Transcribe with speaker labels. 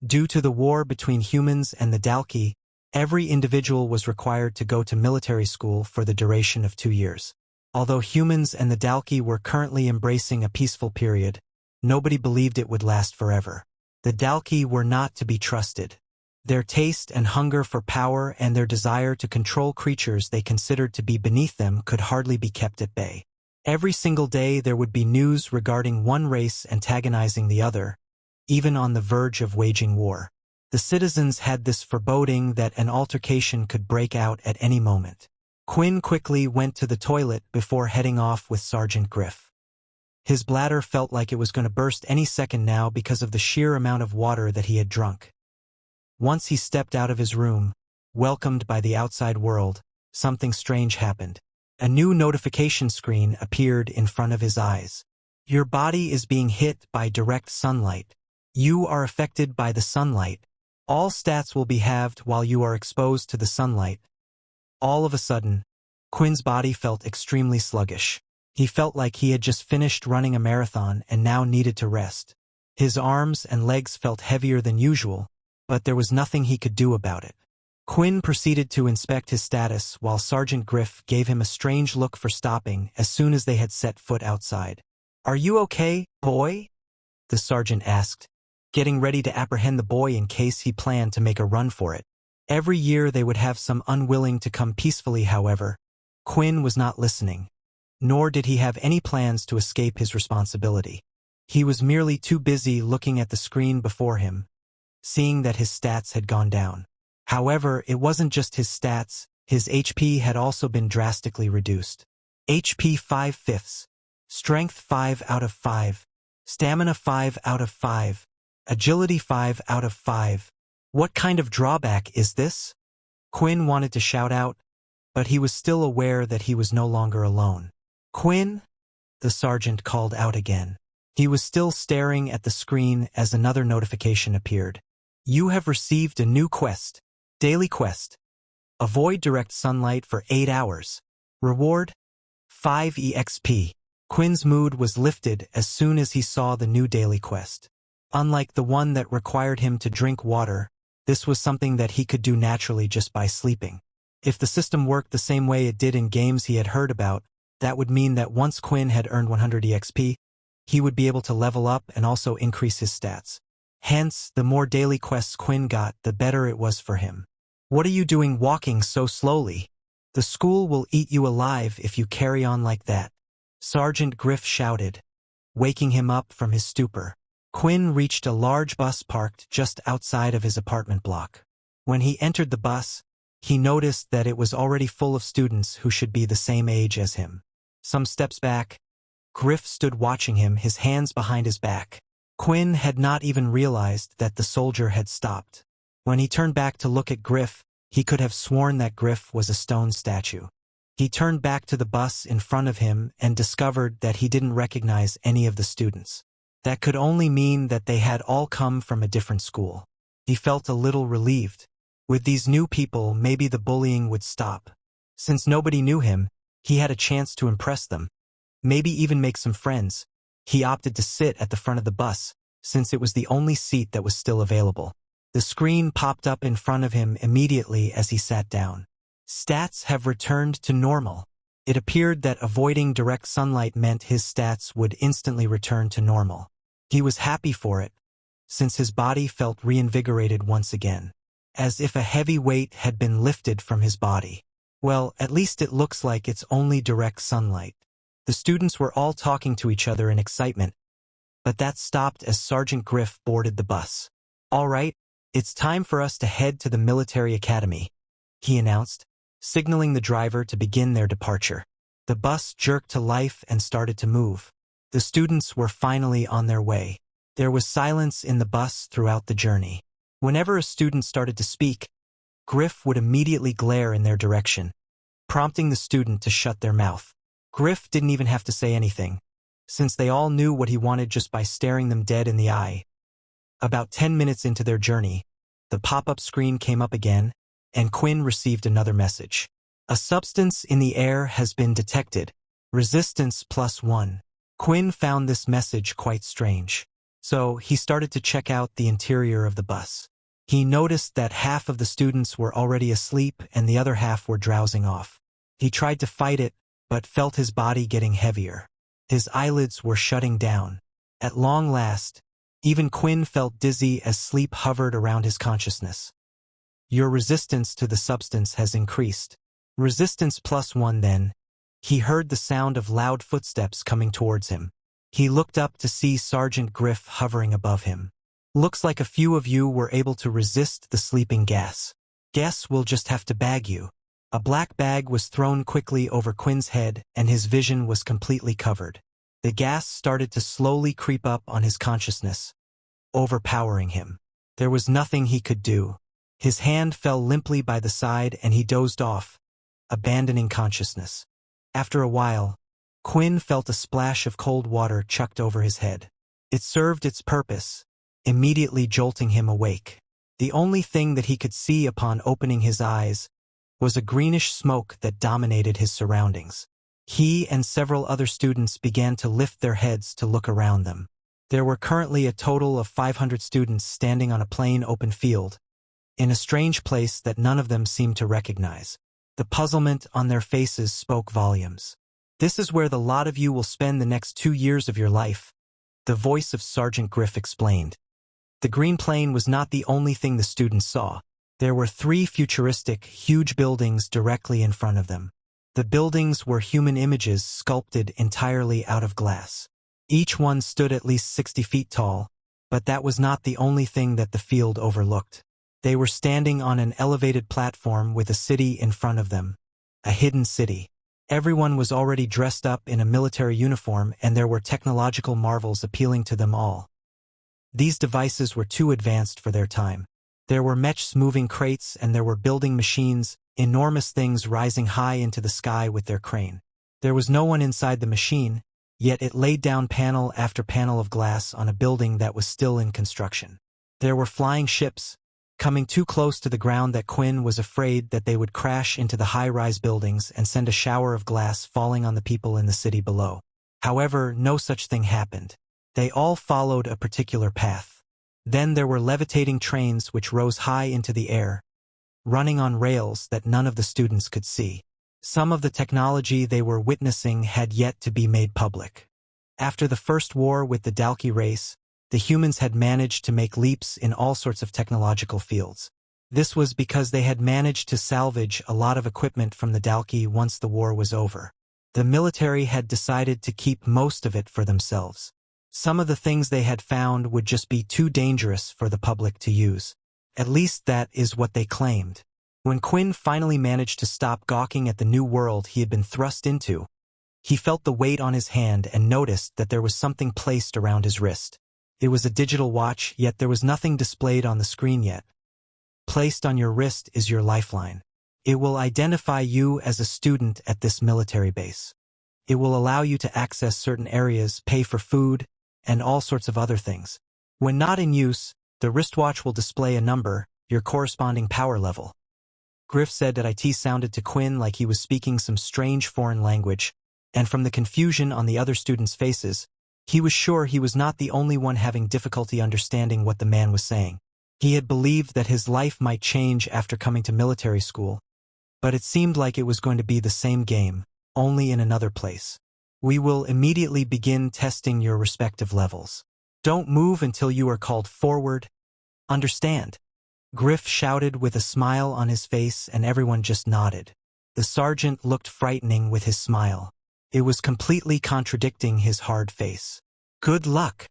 Speaker 1: Due to the war between humans and the Dalki, every individual was required to go to military school for the duration of 2 years. Although humans and the Dalki were currently embracing a peaceful period, nobody believed it would last forever. The Dalki were not to be trusted. Their taste and hunger for power and their desire to control creatures they considered to be beneath them could hardly be kept at bay. Every single day there would be news regarding one race antagonizing the other, even on the verge of waging war. The citizens had this foreboding that an altercation could break out at any moment. Quinn quickly went to the toilet before heading off with Sergeant Griff. His bladder felt like it was going to burst any second now because of the sheer amount of water that he had drunk. Once he stepped out of his room, welcomed by the outside world, something strange happened. A new notification screen appeared in front of his eyes. Your body is being hit by direct sunlight. You are affected by the sunlight. All stats will be halved while you are exposed to the sunlight. All of a sudden, Quinn's body felt extremely sluggish. He felt like he had just finished running a marathon and now needed to rest. His arms and legs felt heavier than usual, but there was nothing he could do about it. Quinn proceeded to inspect his status while Sergeant Griff gave him a strange look for stopping as soon as they had set foot outside. "Are you okay, boy?" the sergeant asked, getting ready to apprehend the boy in case he planned to make a run for it. Every year they would have some unwilling to come peacefully, however. Quinn was not listening, nor did he have any plans to escape his responsibility. He was merely too busy looking at the screen before him, seeing that his stats had gone down. However, it wasn't just his stats, his HP had also been drastically reduced. HP 5/5, Strength 5 out of 5, Stamina 5 out of 5, Agility 5 out of 5. What kind of drawback is this? Quinn wanted to shout out, but he was still aware that he was no longer alone. "Quinn?" the sergeant called out again. He was still staring at the screen as another notification appeared. "You have received a new quest. Daily quest. Avoid direct sunlight for 8 hours. Reward? 5 EXP. Quinn's mood was lifted as soon as he saw the new daily quest. Unlike the one that required him to drink water, this was something that he could do naturally just by sleeping. If the system worked the same way it did in games he had heard about, that would mean that once Quinn had earned 100 EXP, he would be able to level up and also increase his stats. Hence, the more daily quests Quinn got, the better it was for him. "What are you doing walking so slowly? The school will eat you alive if you carry on like that," Sergeant Griff shouted, waking him up from his stupor. Quinn reached a large bus parked just outside of his apartment block. When he entered the bus, he noticed that it was already full of students who should be the same age as him. Some steps back, Griff stood watching him, his hands behind his back. Quinn had not even realized that the soldier had stopped. When he turned back to look at Griff, he could have sworn that Griff was a stone statue. He turned back to the bus in front of him and discovered that he didn't recognize any of the students. That could only mean that they had all come from a different school. He felt a little relieved. With these new people, maybe the bullying would stop. Since nobody knew him, he had a chance to impress them. Maybe even make some friends. He opted to sit at the front of the bus, since it was the only seat that was still available. The screen popped up in front of him immediately as he sat down. Stats have returned to normal. It appeared that avoiding direct sunlight meant his stats would instantly return to normal. He was happy for it, since his body felt reinvigorated once again, as if a heavy weight had been lifted from his body. Well, at least it looks like it's only direct sunlight. The students were all talking to each other in excitement, but that stopped as Sergeant Griff boarded the bus. "All right, it's time for us to head to the military academy," he announced, signaling the driver to begin their departure. The bus jerked to life and started to move. The students were finally on their way. There was silence in the bus throughout the journey. Whenever a student started to speak, Griff would immediately glare in their direction, prompting the student to shut their mouth. Griff didn't even have to say anything, since they all knew what he wanted just by staring them dead in the eye. About 10 minutes into their journey, the pop-up screen came up again, and Quinn received another message. "A substance in the air has been detected. Resistance +1. Quinn found this message quite strange. So he started to check out the interior of the bus. He noticed that half of the students were already asleep and the other half were drowsing off. He tried to fight it, but felt his body getting heavier. His eyelids were shutting down. At long last, even Quinn felt dizzy as sleep hovered around his consciousness. Your resistance to the substance has increased. Resistance +1 then. He heard the sound of loud footsteps coming towards him. He looked up to see Sergeant Griff hovering above him. Looks like a few of you were able to resist the sleeping gas. Guess we'll just have to bag you. A black bag was thrown quickly over Quinn's head and his vision was completely covered. The gas started to slowly creep up on his consciousness, overpowering him. There was nothing he could do. His hand fell limply by the side and he dozed off, abandoning consciousness. After a while, Quinn felt a splash of cold water chucked over his head. It served its purpose, immediately jolting him awake. The only thing that he could see upon opening his eyes was a greenish smoke that dominated his surroundings. He and several other students began to lift their heads to look around them. There were currently a total of 500 students standing on a plain open field, in a strange place that none of them seemed to recognize. The puzzlement on their faces spoke volumes. This is where the lot of you will spend the next 2 years of your life, the voice of Sergeant Griff explained. The green plane was not the only thing the students saw. There were 3 futuristic, huge buildings directly in front of them. The buildings were human images sculpted entirely out of glass. Each one stood at least 60 feet tall, but that was not the only thing that the field overlooked. They were standing on an elevated platform with a city in front of them, a hidden city. Everyone was already dressed up in a military uniform and there were technological marvels appealing to them all. These devices were too advanced for their time. There were mechs moving crates and there were building machines, enormous things rising high into the sky with their crane. There was no one inside the machine, yet it laid down panel after panel of glass on a building that was still in construction. There were flying ships, coming too close to the ground that Quinn was afraid that they would crash into the high-rise buildings and send a shower of glass falling on the people in the city below. However, no such thing happened. They all followed a particular path. Then there were levitating trains which rose high into the air, running on rails that none of the students could see. Some of the technology they were witnessing had yet to be made public. After the first war with the Dalki race, the humans had managed to make leaps in all sorts of technological fields. This was because they had managed to salvage a lot of equipment from the Dalki once the war was over. The military had decided to keep most of it for themselves. Some of the things they had found would just be too dangerous for the public to use. At least that is what they claimed. When Quinn finally managed to stop gawking at the new world he had been thrust into, he felt the weight on his hand and noticed that there was something placed around his wrist. It was a digital watch, yet there was nothing displayed on the screen yet. Placed on your wrist is your lifeline. It will identify you as a student at this military base. It will allow you to access certain areas, pay for food, and all sorts of other things. When not in use, the wristwatch will display a number, your corresponding power level. Griff said that it sounded to Quinn like he was speaking some strange foreign language, and from the confusion on the other students' faces, he was sure he was not the only one having difficulty understanding what the man was saying. He had believed that his life might change after coming to military school, but it seemed like it was going to be the same game, only in another place. We will immediately begin testing your respective levels. Don't move until you are called forward. Understand? Griff shouted with a smile on his face and everyone just nodded. The sergeant looked frightening with his smile. It was completely contradicting his hard face. Good luck.